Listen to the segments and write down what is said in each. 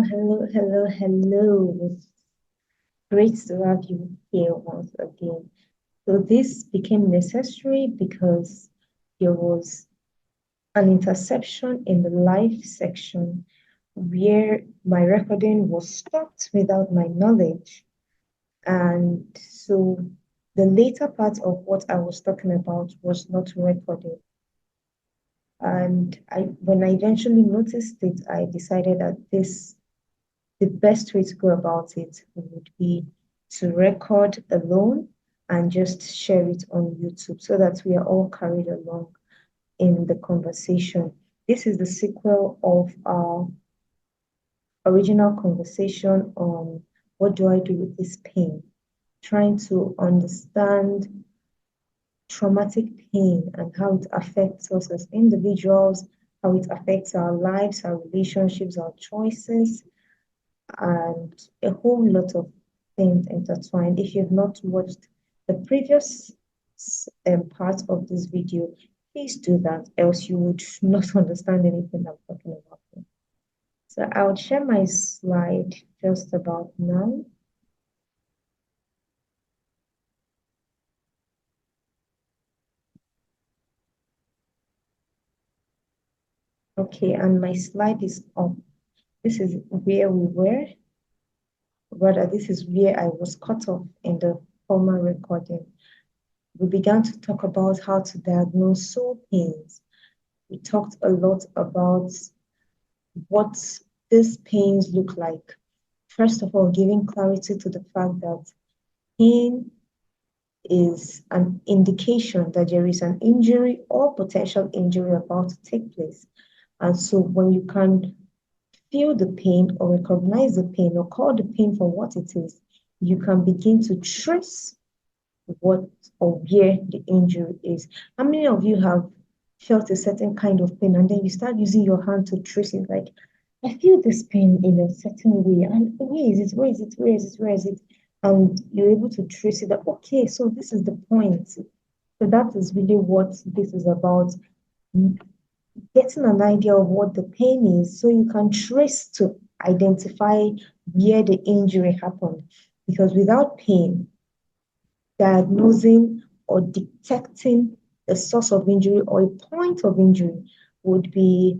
hello. It's great to have you here once again. So this became necessary because there was an interception in the live section where my recording was stopped without my knowledge. And so the later part of what I was talking about was not recorded. And when I eventually noticed it, I decided that the best way to go about it would be to record alone and just share it on YouTube so that we are all carried along in the conversation. This is the sequel of our original conversation on what do I do with this pain, trying to understand traumatic pain and how it affects us as individuals, how it affects our lives, our relationships, our choices, and a whole lot of things intertwined. If you've not watched the previous part of this video, please do that, else you would not understand anything I'm talking about. So I would share my slide just about now. Okay, and my slide is up. This is where we were. Rather, this is where I was cut off in the former recording. We began to talk about how to diagnose soul pains. We talked a lot about what these pains look like. First of all, giving clarity to the fact that pain is an indication that there is an injury or potential injury about to take place. And so when you can feel the pain or recognize the pain or call the pain for what it is, you can begin to trace what or where the injury is. How many of you have felt a certain kind of pain and then you start using your hand to trace it? Like, I feel this pain in a certain way, and where is it? Where is it? Where is it? Where is it? And you're able to trace it. That okay, so this is the point. So that is really what this is about. Getting an idea of what the pain is so you can trace to identify where the injury happened. Because without pain, diagnosing or detecting the source of injury or a point of injury would be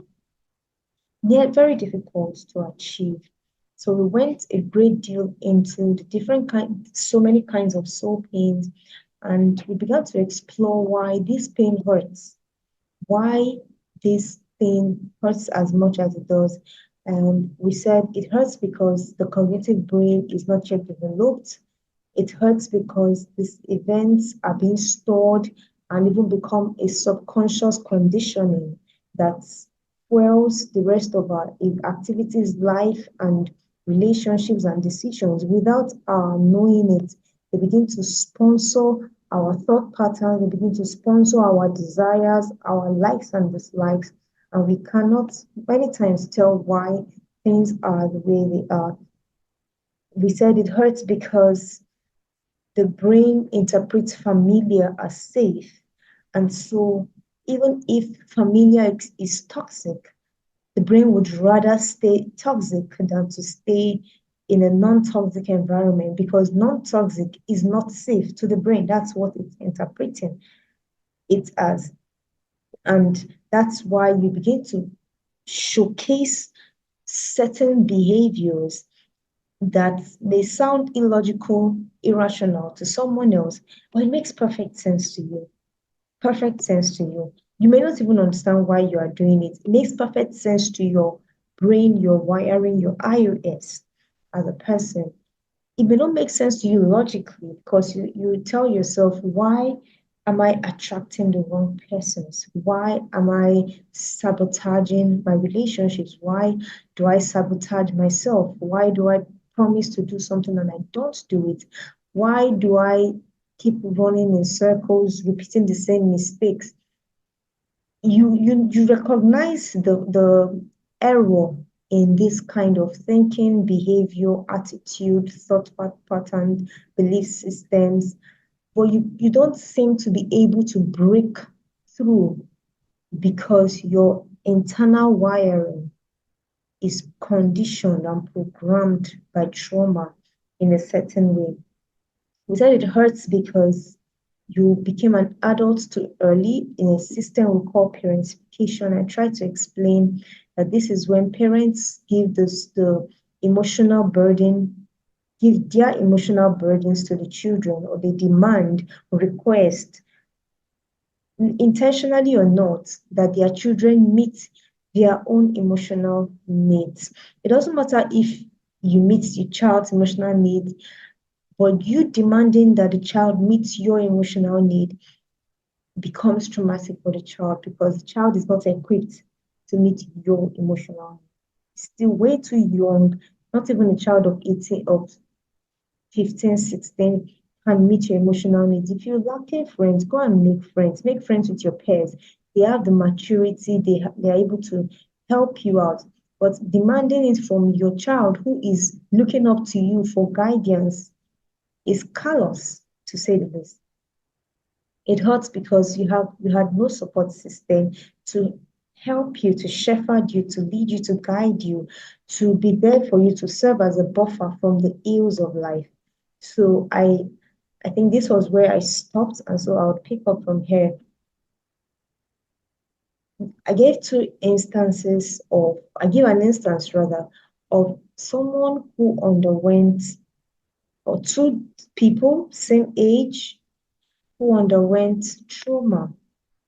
very difficult to achieve. So we went a great deal into the different so many kinds of soul pains, and we began to explore why this pain hurts, why this pain hurts as much as it does. And we said it hurts because the cognitive brain is not yet developed. It hurts because these events are being stored and even become a subconscious conditioning that fuels the rest of our activities, life, and relationships and decisions without our knowing it. They begin to sponsor our thought patterns, they begin to sponsor our desires, our likes and dislikes, and we cannot many times tell why things are the way they are. We said it hurts because the brain interprets familiar as safe. And so even if familiar is toxic, the brain would rather stay toxic than to stay in a non-toxic environment because non-toxic is not safe to the brain. That's what it's interpreting it as. And that's why we begin to showcase certain behaviors that may sound illogical, irrational to someone else, but it makes perfect sense to you. Perfect sense to you. You may not even understand why you are doing it. It makes perfect sense to your brain, your wiring, your iOS as a person. It may not make sense to you logically because you tell yourself, why am I attracting the wrong persons? Why am I sabotaging my relationships? Why do I sabotage myself? Why do I promise to do something and I don't do it? Why do I keep running in circles, repeating the same mistakes? You recognize the error in this kind of thinking, behavior, attitude, thought patterns, belief systems, but you don't seem to be able to break through because your internal wiring is conditioned and programmed by trauma in a certain way. We said it hurts because you became an adult too early in a system we call parentification. I try to explain that this is when parents give the emotional burden, give their emotional burdens to the children, or they demand or request, intentionally or not, that their children meet their own emotional needs. It doesn't matter if you meet your child's emotional needs, but you demanding that the child meets your emotional need becomes traumatic for the child because the child is not equipped to meet your emotional needs. Still way too young, not even a child of 18, of 15, 16 can meet your emotional needs. If you're lacking friends, go and make friends with your peers. They have the maturity, they are able to help you out. But demanding it from your child who is looking up to you for guidance is callous, to say the least. It hurts because you had no support system to help you, to shepherd you, to lead you, to guide you, to be there for you, to serve as a buffer from the ills of life. So I think this was where I stopped, and so I would pick up from here. I gave I gave an instance rather of someone who underwent, or two people, same age, who underwent trauma,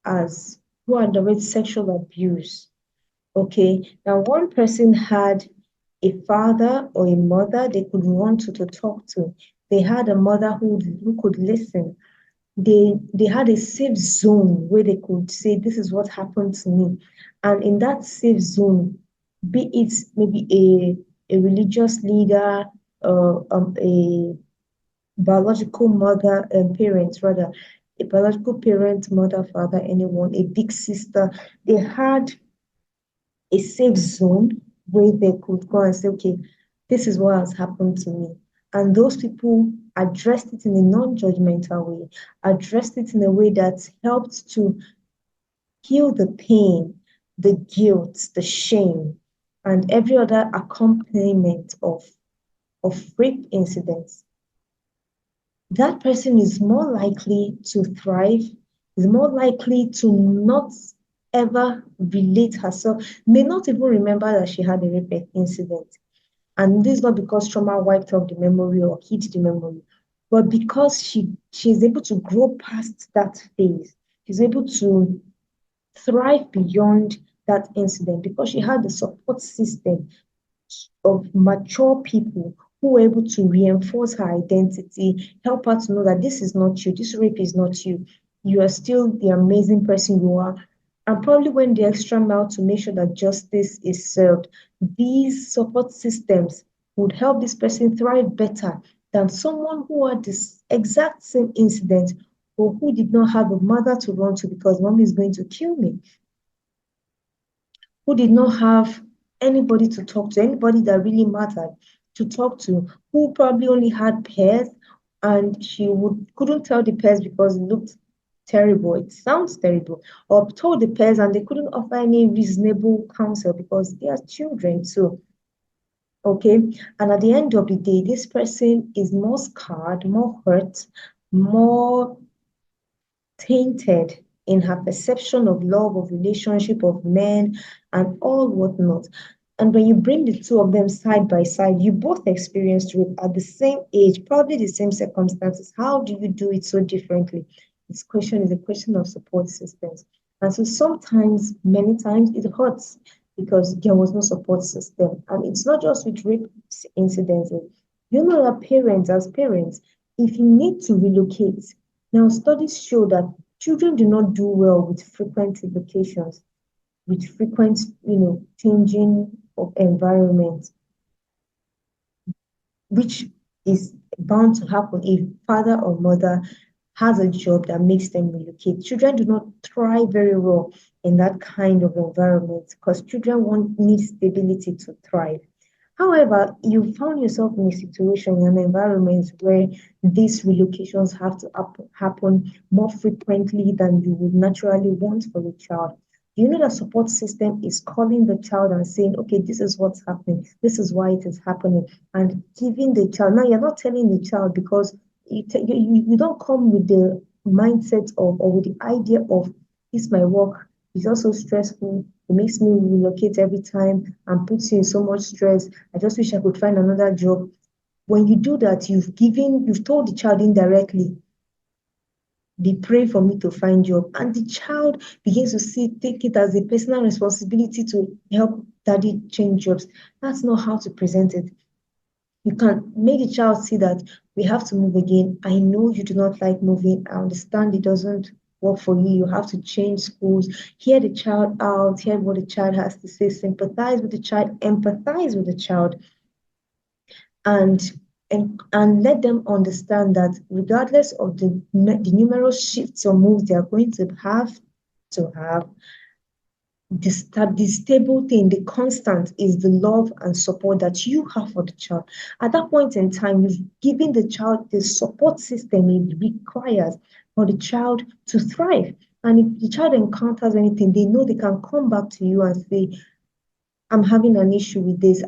as who underwent sexual abuse. Okay, now one person had a father or a mother they could run to talk to. They had a mother who could listen. They had a safe zone where they could say, this is what happened to me. And in that safe zone, be it maybe a religious leader, a biological mother and parents, rather, a biological parent, mother, father, anyone, a big sister, they had a safe zone where they could go and say, okay, this is what has happened to me. And those people addressed it in a non-judgmental way, addressed it in a way that helped to heal the pain, the guilt, the shame, and every other accompaniment of rape incidents. That person is more likely to thrive, is more likely to not ever relate herself, may not even remember that she had a rape incident. And this is not because trauma wiped off the memory or hid the memory, but because she's able to grow past that phase. She's able to thrive beyond that incident because she had the support system of mature people who were able to reinforce her identity, help her to know that this is not you, this rape is not you. You are still the amazing person you are. And probably went the extra mile to make sure that justice is served. These support systems would help this person thrive better than someone who had this exact same incident or who did not have a mother to run to because mom is going to kill me, who did not have anybody to talk to, anybody that really mattered to talk to, who probably only had peers and she couldn't tell the peers because it looked terrible, it sounds terrible, or told the peers and they couldn't offer any reasonable counsel because they are children too. Okay, and at the end of the day, this person is more scarred, more hurt, more tainted in her perception of love, of relationship, of men, and all whatnot. And when you bring the two of them side by side, you both experienced rape at the same age, probably the same circumstances. How do you do it so differently? This question is a question of support systems. And so sometimes, many times, it hurts because there was no support system. And it's not just with rape incidents. You know that parents, as parents, if you need to relocate, now, studies show that children do not do well with frequent relocations, with frequent, changing of environment, which is bound to happen if father or mother has a job that makes them relocate. Children do not thrive very well in that kind of environment because children need stability to thrive. However, you found yourself in a situation, in an environment where these relocations have to happen more frequently than you would naturally want for a child. Do you know that support system is calling the child and saying, okay, this is what's happening, this is why it is happening, and giving the child. Now, you're not telling the child because you don't come with the mindset of or with the idea of this my work is also stressful. It makes me relocate every time and puts you in so much stress. I just wish I could find another job. When you do that, you've told the child indirectly, they pray for me to find job. And the child begins to take it as a personal responsibility to help daddy change jobs. That's not how to present it. You can make the child see that we have to move again. I know you do not like moving. I understand it doesn't work for you. You have to change schools. Hear the child out, hear what the child has to say, sympathize with the child, empathize with the child, and and let them understand that regardless of the numerous shifts or moves they are going to have, the stable thing, the constant is the love and support that you have for the child. At that point in time, you've given the child the support system it requires for the child to thrive. And if the child encounters anything, they know they can come back to you and say, I'm having an issue with this.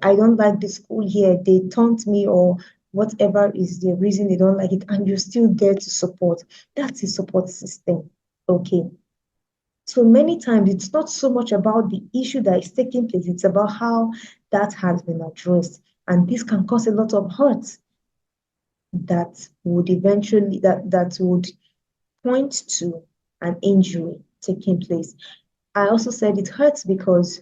I don't like the school here. They taunt me or whatever is the reason they don't like it, and you're still there to support. That's a support system. Okay. So many times it's not so much about the issue that is taking place, it's about how that has been addressed. And this can cause a lot of hurt that would point to an injury taking place. I also said it hurts because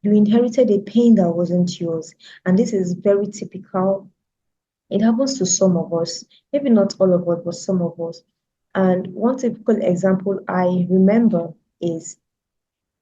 you inherited a pain that wasn't yours. And this is very typical. It happens to some of us, maybe not all of us, but some of us. And one typical example I remember is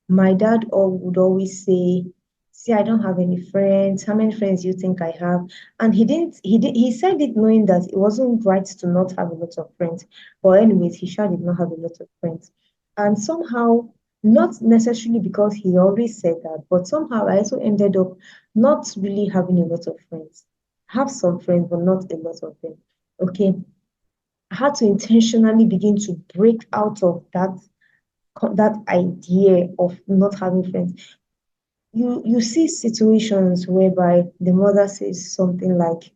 my dad would always say, "See, I don't have any friends. How many friends do you think I have?" And he said it knowing that it wasn't right to not have a lot of friends. But anyways, he sure did not have a lot of friends. And somehow, not necessarily because he always said that, but somehow I also ended up not really having a lot of friends. I have some friends, but not a lot of them. Okay. I had to intentionally begin to break out of that idea of not having friends. You see situations whereby the mother says something like,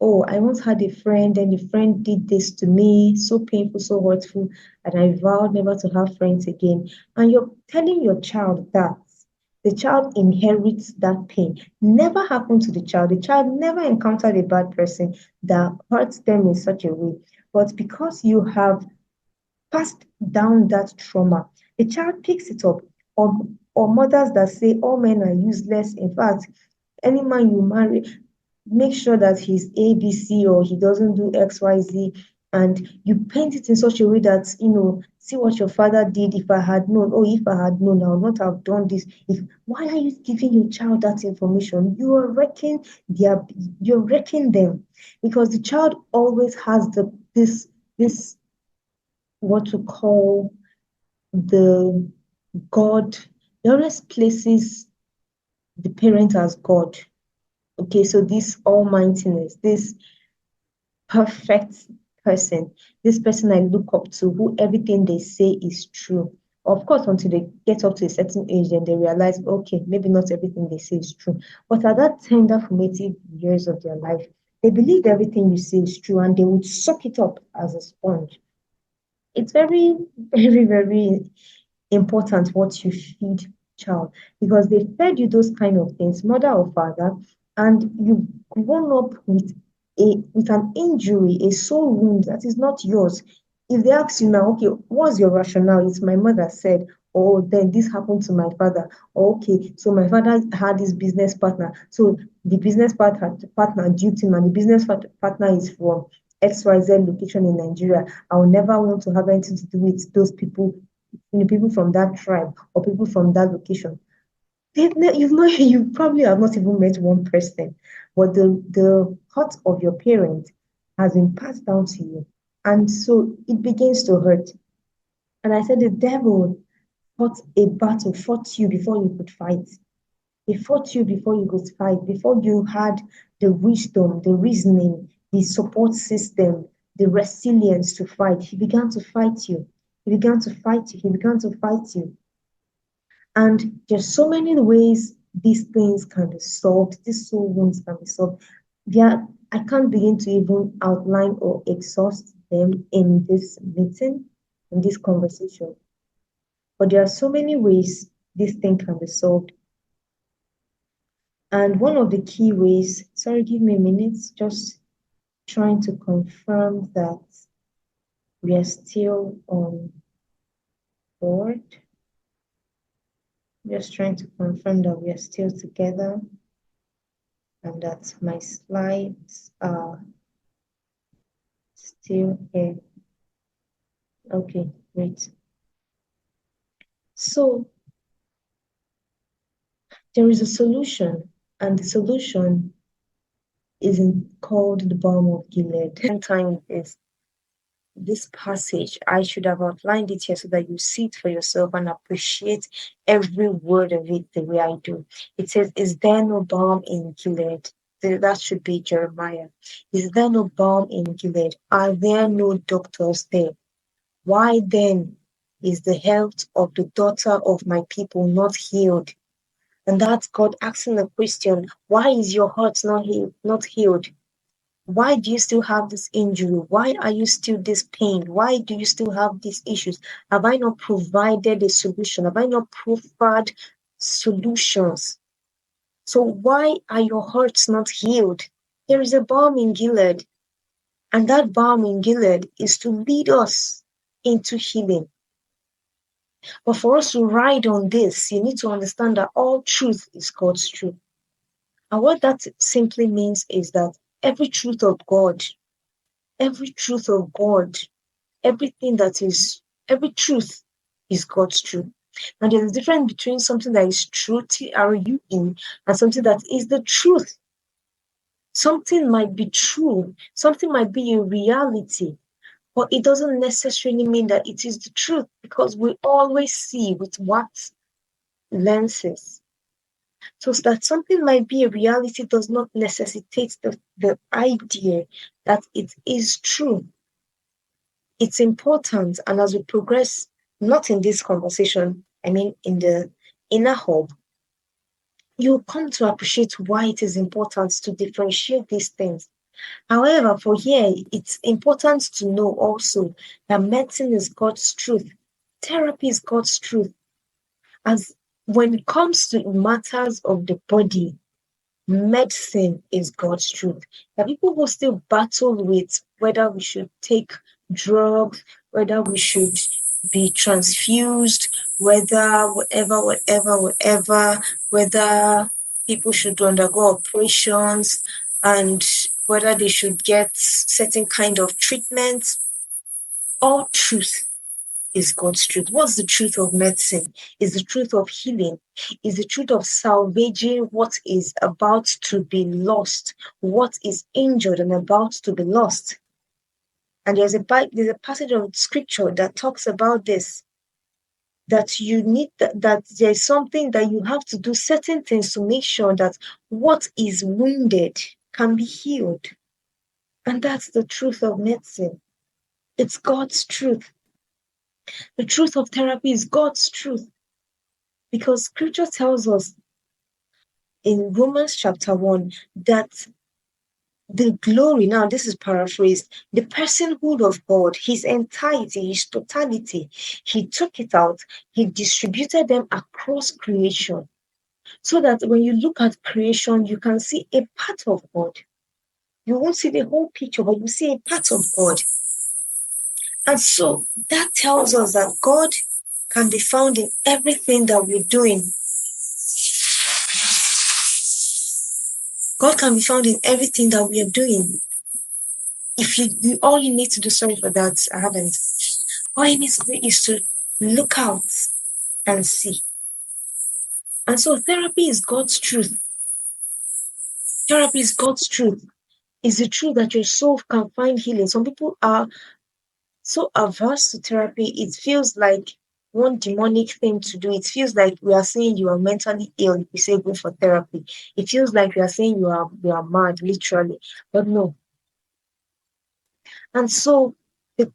"Oh, I once had a friend, and the friend did this to me, so painful, so hurtful, and I vowed never to have friends again." And you're telling your child that the child inherits that pain. Never happened to the child. The child never encountered a bad person that hurts them in such a way. But because you have passed down that trauma, the child picks it up. Or, or mothers that say all men are useless. In fact, any man you marry, make sure that he's ABC or he doesn't do XYZ. And you paint it in such a way that, see what your father did. If I had known, oh, if I had known, I would not have done this. Why are you giving your child that information? You're wrecking them because the child always has this what to call the God, he always places the parent as God. Okay, so this almightiness, this perfect person, this person I look up to, who everything they say is true. Of course, until they get up to a certain age, then they realize, okay, maybe not everything they say is true. But at that tender, formative years of their life, they believe everything you say is true and they would suck it up as a sponge. It's very, very, very important what you feed child because they fed you those kind of things, mother or father, and you've grown up with an injury, a soul wound that is not yours. If they ask you now, okay, what's your rationale? It's my mother said, oh, then this happened to my father. Okay, so my father had this business partner. So the business partner duped him, and the business partner is from XYZ location in Nigeria. I will never want to have anything to do with those people, people from that tribe or people from that location. You probably have not even met one person, but the heart of your parent has been passed down to you. And so it begins to hurt. And I said, the devil fought you before you could fight. He fought you before you could fight, before you had the wisdom, the reasoning, the support system, the resilience to fight. He began to fight you. He began to fight you. He began to fight you. And there's so many ways these things can be solved, these soul wounds can be solved. There, I can't begin to even outline or exhaust them in this meeting, in this conversation. But there are so many ways this thing can be solved. And one of the key ways, sorry, give me a minute, just trying to confirm that we are still on board. Just trying to confirm that we are still together and that my slides are still here. Okay, great. So there is a solution, and the solution isn't called the balm of Gilead. Time is this passage. I should have outlined it here so that you see it for yourself and appreciate every word of it the way I do. It says, "Is there no balm in Gilead?" That should be Jeremiah. "Is there no balm in Gilead? Are there no doctors there? Why then is the health of the daughter of my people not healed?" And that's God asking the question, why is your heart not healed? Why do you still have this injury? Why are you still this pain? Why do you still have these issues? Have I not provided a solution? Have I not proffered solutions? So why are your hearts not healed? There is a balm in Gilead, and that balm in Gilead is to lead us into healing. But for us to ride on this, you need to understand that all truth is God's truth. And what that simply means is that every truth of God, every truth of God, every truth is God's truth. And there's a difference between something that is true, TRUE, and something that is the truth. Something might be true, something might be a reality, but it doesn't necessarily mean that it is the truth, because we always see with what lenses. So that something might be a reality does not necessitate the idea that it is true. It's important, and as we progress, not in this conversation, I mean in the inner hub, you'll come to appreciate why it is important to differentiate these things. However, for here, it's important to know also that medicine is God's truth. Therapy is God's truth. As when it comes to matters of the body, medicine is God's truth. There are people who still battle with whether we should take drugs, whether we should be transfused, whether whether people should undergo operations, and whether they should get certain kind of treatment. All truth is God's truth. What's the truth of medicine? Is the truth of healing? Is the truth of salvaging what is about to be lost, what is injured and about to be lost. And there's a passage of scripture that talks about this, that you need that there's something that you have to do certain things to make sure that what is wounded can be healed. And that's the truth of medicine. It's God's truth. The truth of therapy is God's truth. Because scripture tells us in Romans chapter 1 that the glory, now this is paraphrased, the personhood of God, his entirety, his totality, he took it out, he distributed them across creation. So that when you look at creation, you can see a part of God. You won't see the whole picture, but you see a part of God. And so that tells us that God can be found in everything that we're doing. God can be found in everything that we are doing. If all you need to do, sorry for that, I haven't. All you need to do is to look out and see. And so therapy is God's truth. Therapy is God's truth. It's the truth that your soul can find healing. Some people are so averse to therapy, it feels like one demonic thing to do. It feels like we are saying you are mentally ill if you say go for therapy. It feels like we are saying you are mad, literally. But no. And so the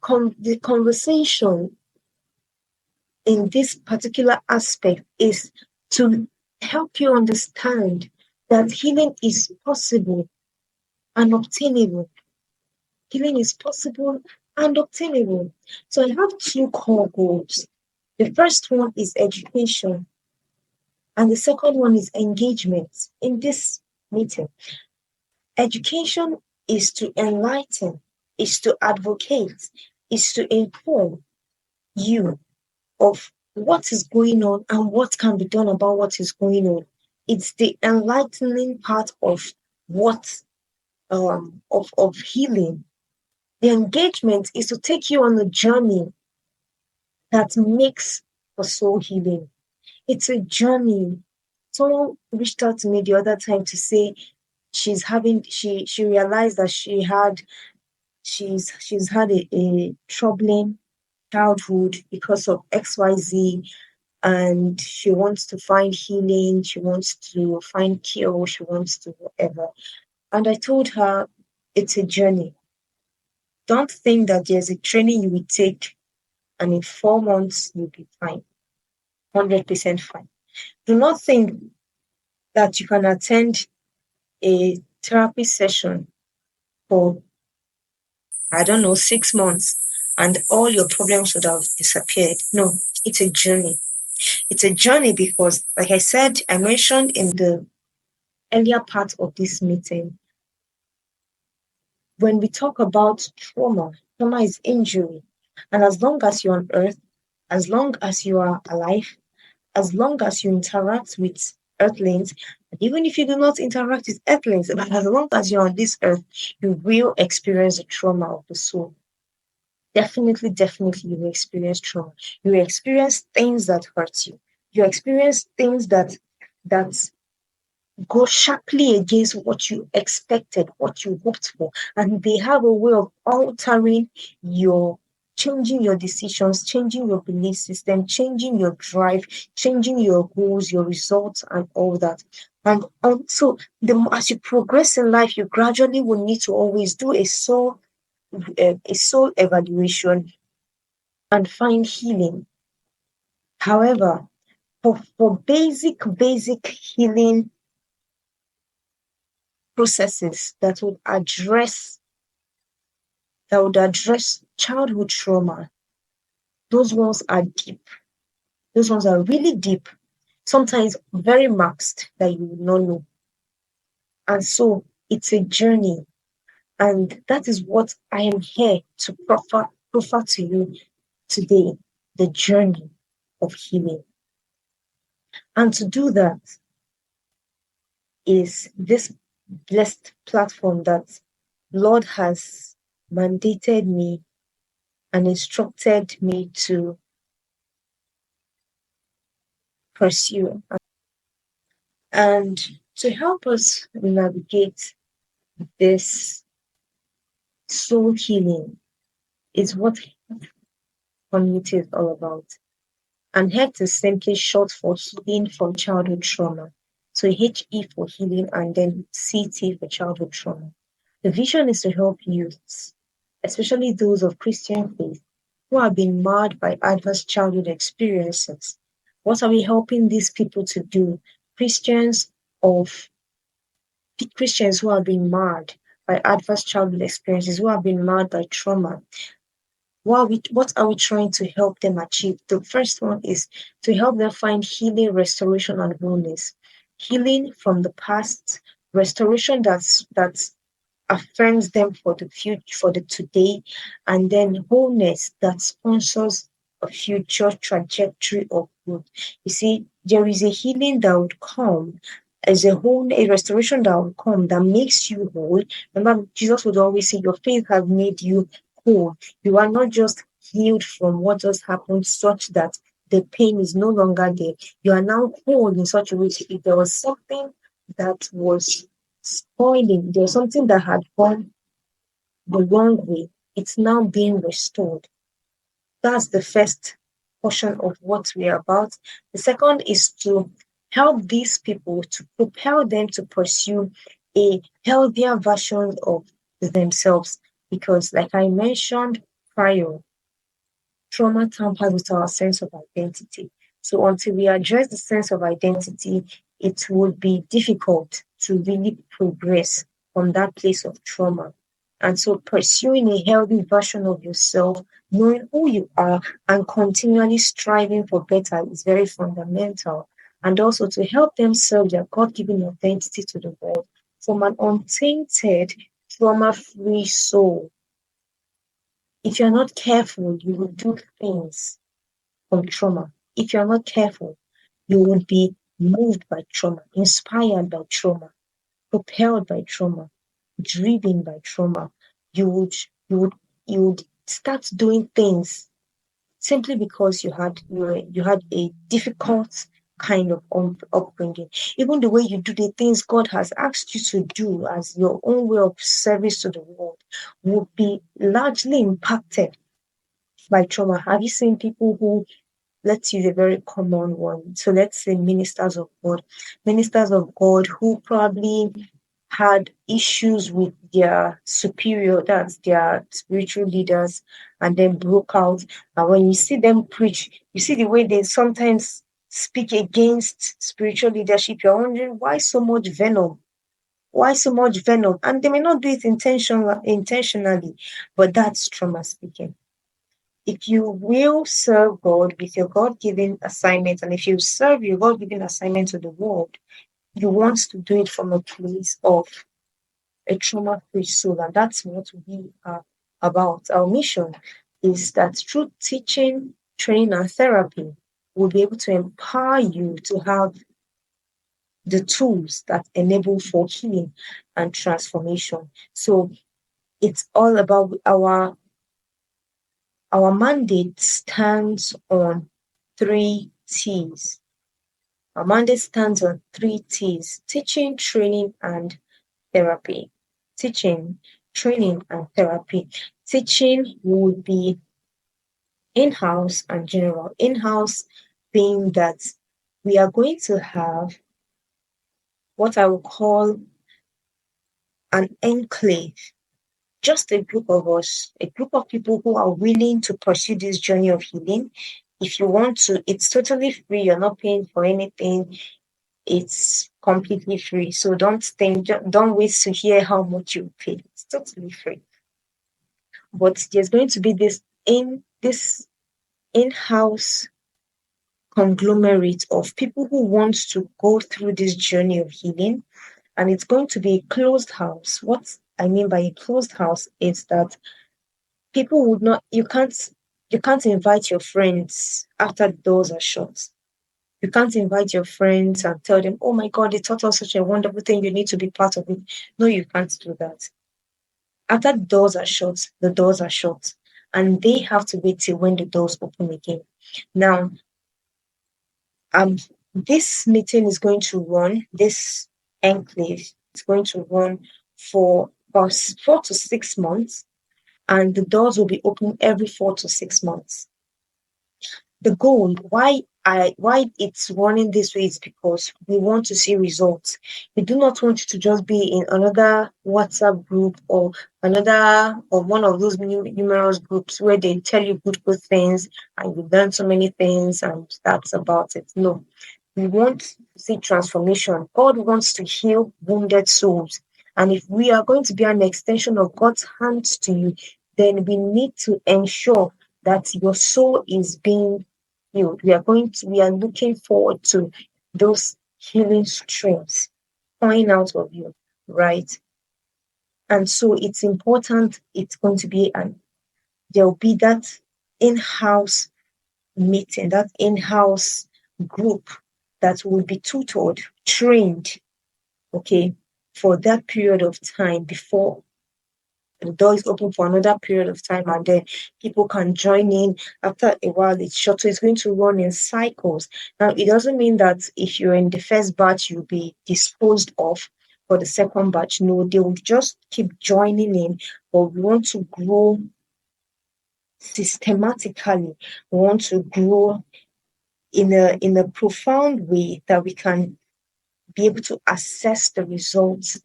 conversation in this particular aspect is to help you understand that healing is possible and obtainable. Healing is possible and obtainable. So I have two core goals. The first one is education, and the second one is engagement in this meeting. Education is to enlighten, is to advocate, is to inform you of what is going on and what can be done about what is going on. It's the enlightening part of what of healing. The engagement is to take you on a journey that makes for soul healing. It's a journey. Someone reached out to me the other time to say she realized that she's had a troubling childhood because of XYZ, and she wants to find healing, she wants to find cure, she wants to whatever. And I told her it's a journey. Don't think that there's a training you will take and in 4 months you'll be fine, 100% fine. Do not think that you can attend a therapy session for, I don't know, 6 months and all your problems would have disappeared. No, it's a journey. It's a journey because, like I said, I mentioned in the earlier part of this meeting, when we talk about trauma, trauma is injury. And as long as you're on earth, as long as you are alive, as long as you interact with earthlings, and even if you do not interact with earthlings, but as long as you're on this earth, you will experience the trauma of the soul. Definitely, definitely, you will experience trauma. You will experience things that hurt you. You experience things that go sharply against what you expected, what you hoped for. And they have a way of altering your, changing your decisions, changing your belief system, changing your drive, changing your goals, your results, and all that. And so as you progress in life, you gradually will need to always do a soul evaluation and find healing. However, for basic healing processes that would address childhood trauma, those ones are deep. Those ones are really deep, sometimes very maxed that you will not know. And so it's a journey. And that is what I am here to proffer to you today, the journey of healing. And to do that is this blessed platform that Lord has mandated me and instructed me to pursue. And to help us navigate this soul healing is what community is all about. And HECT is simply short for healing from childhood trauma. So HE for healing and then CT for childhood trauma. The vision is to help youths, especially those of Christian faith, who have been marred by adverse childhood experiences. What are we helping these people to do? Christians who have been marred by adverse childhood experiences, who have been marred by trauma. What are we trying to help them achieve? The first one is to help them find healing, restoration, and wholeness. Healing from the past, restoration that affirms them for the future, for the today, and then wholeness that sponsors a future trajectory of growth. You see, there is a healing that would come as a restoration that will come that makes you whole. Remember, Jesus would always say, your faith has made you whole. You are not just healed from what just happened, such that the pain is no longer there. You are now whole in such a way that if there was something that was spoiling, there's something that had gone the wrong way, it's now being restored. That's the first portion of what we are about. The second is to help these people, to propel them to pursue a healthier version of themselves. Because, like I mentioned prior, trauma tampers with our sense of identity. So until we address the sense of identity, it would be difficult to really progress from that place of trauma. And so pursuing a healthy version of yourself, knowing who you are and continually striving for better is very fundamental. And also to help them serve their God-given identity to the world from an untainted, trauma-free soul. If you're not careful, you will do things from trauma. If you're not careful, you will be moved by trauma, inspired by trauma, propelled by trauma, driven by trauma. You would you would you would start doing things simply because you had a difficult kind of upbringing. Even the way you do the things God has asked you to do as your own way of service to the world will be largely impacted by trauma. Have you seen people who, let's use a very common one. So let's say ministers of God who probably had issues with their superior, that's their spiritual leaders, and then broke out. And when you see them preach, you see the way they sometimes speak against spiritual leadership. You're wondering why so much venom? Why so much venom? And they may not do it intentionally, but that's trauma speaking. If you will serve God with your God given assignment, and if you serve your God given assignment to the world, you want to do it from a place of a trauma free soul. And that's what we are about. Our mission is that through teaching, training, and therapy, we'll be able to empower you to have the tools that enable for healing and transformation. So it's all about our mandate stands on three T's. Our mandate stands on three T's: teaching, training, and therapy. Teaching, training, and therapy. Teaching would be in-house and general. In-house being that we are going to have what I would call an enclave, just a group of us, a group of people who are willing to pursue this journey of healing. If you want to, it's totally free. You're not paying for anything. It's completely free. So don't wait to hear how much you pay. It's totally free. But there's going to be this in-house conglomerate of people who want to go through this journey of healing, and it's going to be a closed house. What I mean by a closed house is that people would not you can't invite your friends after the doors are shut. You can't invite your friends and tell them, oh my God, they taught us such a wonderful thing, you need to be part of it. No, you can't do that. After the doors are shut, the doors are shut. And they have to wait till when the doors open again. Now, this meeting is going to run, this enclave is going to run for about 4 to 6 months, and the doors will be open every 4 to 6 months. The goal, why it's running this way is because we want to see results. We do not want you to just be in another WhatsApp group or one of those numerous groups where they tell you good things and you learn so many things and that's about it. No. We want to see transformation. God wants to heal wounded souls. And if we are going to be an extension of God's hands to you, then we need to ensure that your soul is being healed. We are looking forward to those healing streams pouring out of you, right? And so it's important, there'll be that in-house meeting, that in-house group that will be tutored, trained, okay, for that period of time before the door is open for another period of time, and then people can join in. After a while, it's short, so it's going to run in cycles. Now, it doesn't mean that if you're in the first batch, you'll be disposed of for the second batch. No, they will just keep joining in, but we want to grow systematically. We want to grow in a profound way that we can be able to assess the results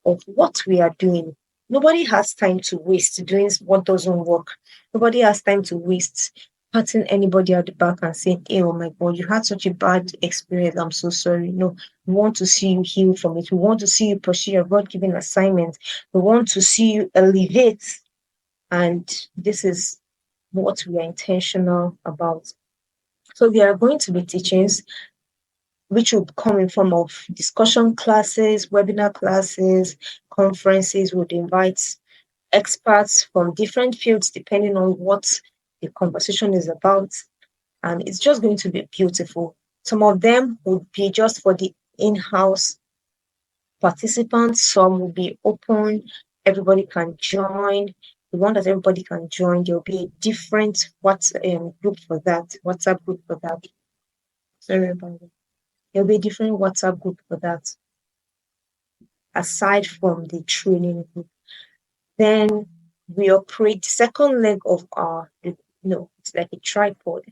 of what we are doing. Nobody has time to waste doing what doesn't work. Nobody has time to waste patting anybody at the back and saying, hey, oh my God, you had such a bad experience. I'm so sorry. No, we want to see you heal from it. We want to see you pursue your God-given assignment. We want to see you elevate. And this is what we are intentional about. So there are going to be teachings which will come in form of discussion classes, webinar classes, conferences. Would invite experts from different fields depending on what the conversation is about. And it's just going to be beautiful. Some of them would be just for the in-house participants. Some will be open. Everybody can join. The one that everybody can join, there'll be a different WhatsApp group for that. WhatsApp group for that. Sorry about that. There'll be a different WhatsApp group for that, aside from the training group. Then we operate the second leg of it's like a tripod.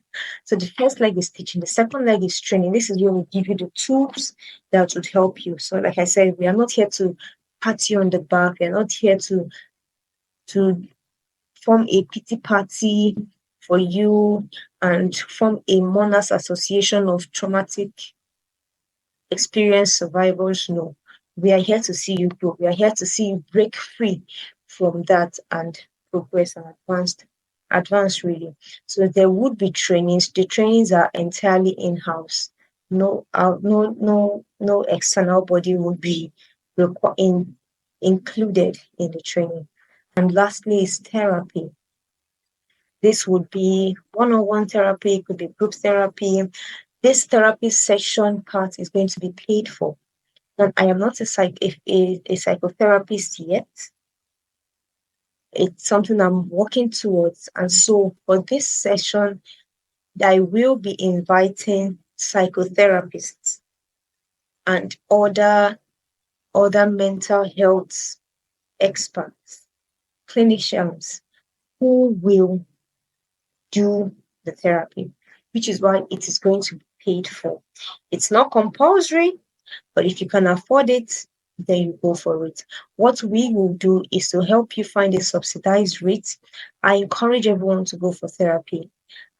So the first leg is teaching, the second leg is training. This is where we give you the tools that would help you. So like I said, we are not here to pat you on the back. We are not here to form a pity party for you and form a mourners association of traumatic experience survivors. No, we are here to see you grow. We are here to see you break free from that and progress and advance really. So there would be trainings. The trainings are entirely in-house. No external body would be included in the training. And lastly is therapy. This would be one-on-one therapy, it could be group therapy. This therapy session part is going to be paid for. And I am not a psychotherapist yet. It's something I'm working towards. And so for this session, I will be inviting psychotherapists and other mental health experts, clinicians who will do the therapy, which is why it is going to be paid for. It's not compulsory, but if you can afford it, then you go for it. What we will do is to help you find a subsidized rate. I encourage everyone to go for therapy.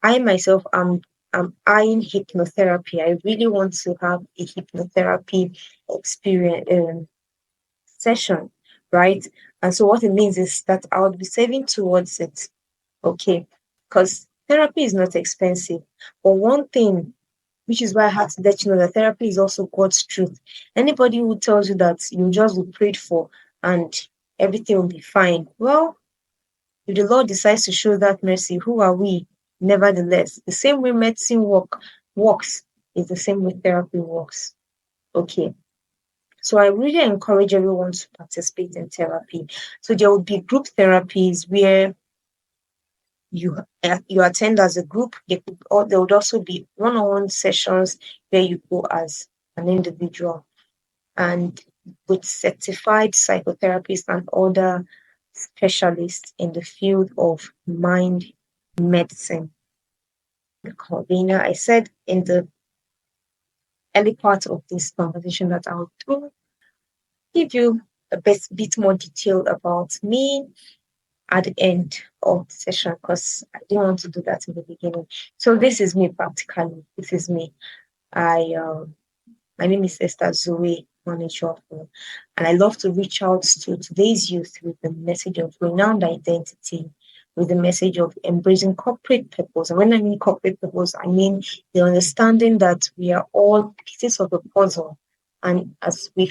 I myself am eyeing hypnotherapy. I really want to have a hypnotherapy experience session, right? And so what it means is that I would be saving towards it. Okay, because therapy is not expensive. But one thing, which is why I had to let you know that therapy is also God's truth. Anybody who tells you that you just be prayed for and everything will be fine, well, if the Lord decides to show that mercy, who are we? Nevertheless, the same way medicine works is the same way therapy works. Okay. So I really encourage everyone to participate in therapy. So there will be group therapies where you attend as a group, or there would also be one-on-one sessions where you go as an individual, and with certified psychotherapists and other specialists in the field of mind medicine. The convener, I said in the early part of this conversation that I'll give you a bit more detail about me at the end of the session, because I didn't want to do that in the beginning. So this is me practically. This is me. My name is Esther Zoe Manager, and I love to reach out to today's youth with the message of renowned identity, with the message of embracing corporate purpose. And when I mean corporate purpose, I mean the understanding that we are all pieces of a puzzle, and as we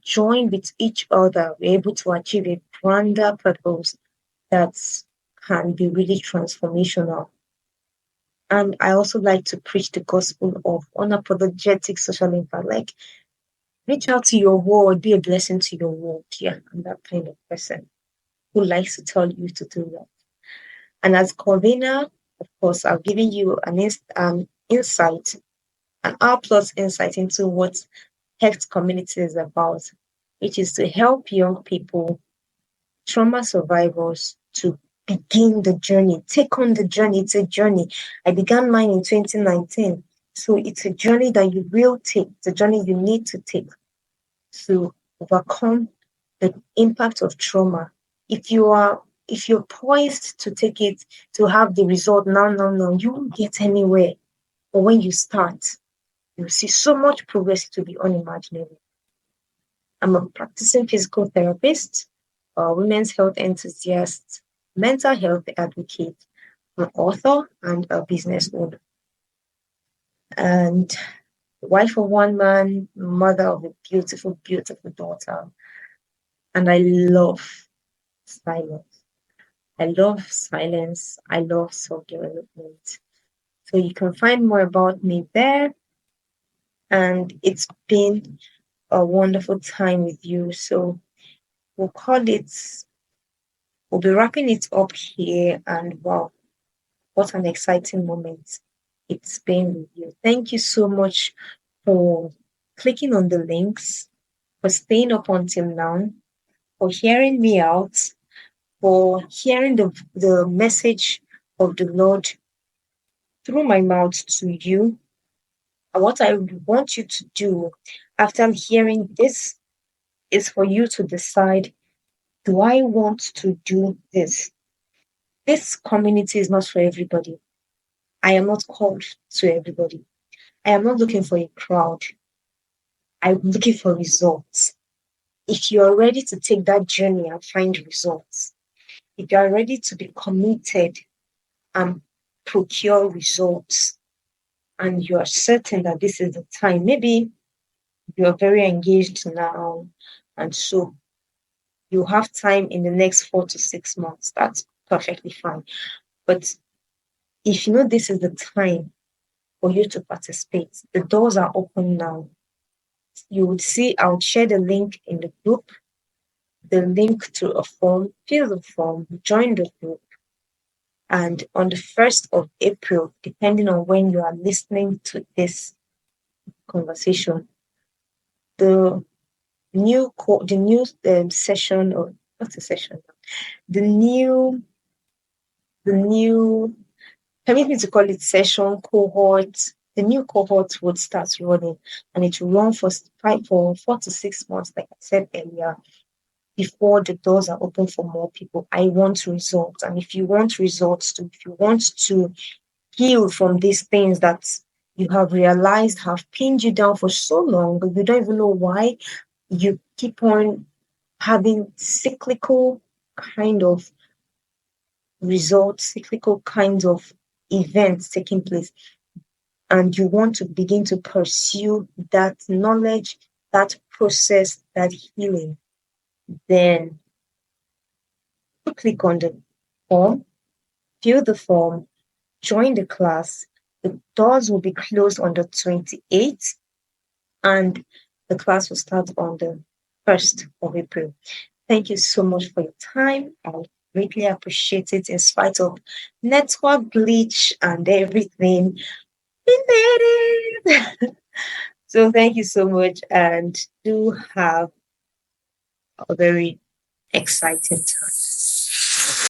join with each other, we're able to achieve a grander purpose that can be really transformational. And I also like to preach the gospel of unapologetic social impact. Like, reach out to your world, be a blessing to your world. Yeah, I'm that kind of person who likes to tell you to do that. And as convener, of course, I've given you an insight, an R plus insight into what HECT community is about, which is to help young people, trauma survivors, to begin the journey, take on the journey. It's a journey. I began mine in 2019. So it's a journey that you will take, it's a journey you need to take to overcome the impact of trauma. If you are if you're poised to take it, to have the result now, you won't get anywhere. But when you start, you'll see so much progress to be unimaginable. I'm a practicing physical therapist, a women's health enthusiast, mental health advocate, an author, and a business owner. And wife of one man, mother of a beautiful, beautiful daughter. And I love silence. I love silence. I love self-development. So you can find more about me there. And it's been a wonderful time with you. So we'll call it, we'll be wrapping it up here. And wow, what an exciting moment it's been with you. Thank you so much for clicking on the links, for staying up until now, for hearing me out, for hearing the message of the Lord through my mouth to you. And what I want you to do after hearing this is for you to decide, do I want to do this? This community is not for everybody. I am not called to everybody. I am not looking for a crowd. I'm looking for results. If you are ready to take that journey and find results, if you are ready to be committed and procure results, and you are certain that this is the time, maybe you're very engaged now, and so you have time in the next 4 to 6 months, that's perfectly fine. But if you know this is the time for you to participate, the doors are open now. You would see, I'll share the link in the group, the link to a form, fill the form, join the group. And on the 1st of April, depending on when you are listening to this conversation, the new session, or what's the session? The new permit me to call it session cohort. The new cohort would start running, and it will run for 4 to 6 months, like I said earlier, before the doors are open for more people. I want results, and if you want results too, if you want to heal from these things that you have realized have pinned you down for so long, but you don't even know why, you keep on having cyclical kind of results, cyclical kinds of events taking place, and you want to begin to pursue that knowledge, that process, that healing, then click on the form, fill the form, join the class. The doors will be closed on the 28th, and the class will start on the 1st of April. Thank you so much for your time. I greatly appreciate it in spite of network glitch and everything. We made it! So thank you so much, and do have a very exciting time.